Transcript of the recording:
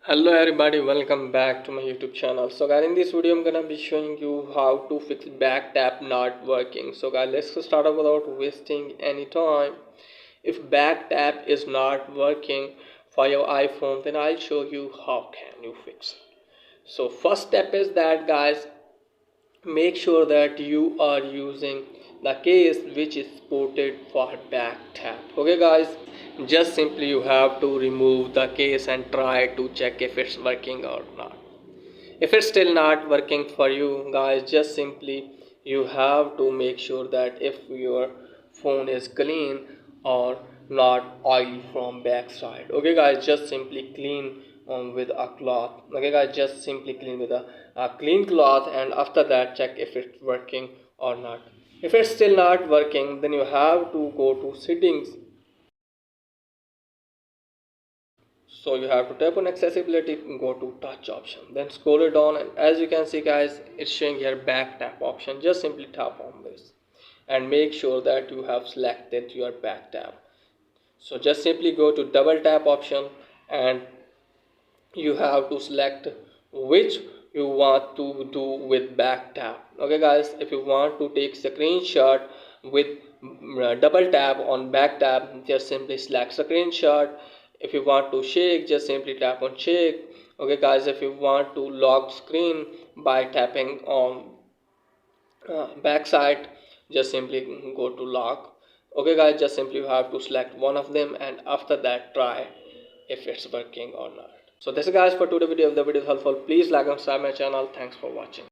Hello everybody, welcome back to my YouTube channel. So guys, in this video I'm gonna be showing you how to fix back tap not working. So guys, let's start off without wasting any time. If back tap is not working for your iPhone, then I'll show you how can you fix it. So first step is that guys, make sure that you are using the case which is supported for back tap. Okay guys, just simply you have to remove the case and try to check if it's working or not. If it's still not working for you guys, just simply you have to make sure that if your phone is clean or not oil from backside. Okay guys, just simply clean with a cloth. Okay guys, just simply clean with a clean cloth, and after that check if it's working or not. If it's still not working, then you have to go to settings. So you have to tap on accessibility, go to touch option, then scroll it down, and as you can see guys, it's showing here back tap option. Just simply tap on this and make sure that you have selected your back tap. So just simply go to double tap option, and you have to select which you want to do with back tap. Okay guys, if you want to take screenshot with double tap on back tap, just simply select screenshot. If you want to shake, just simply tap on shake. Okay guys, if you want to lock screen by tapping on backside, just simply go to lock. Okay guys, just simply you have to select one of them, and after that try if it's working or not. So this is guys for today's video. If the video is helpful, please like and subscribe my channel. Thanks for watching.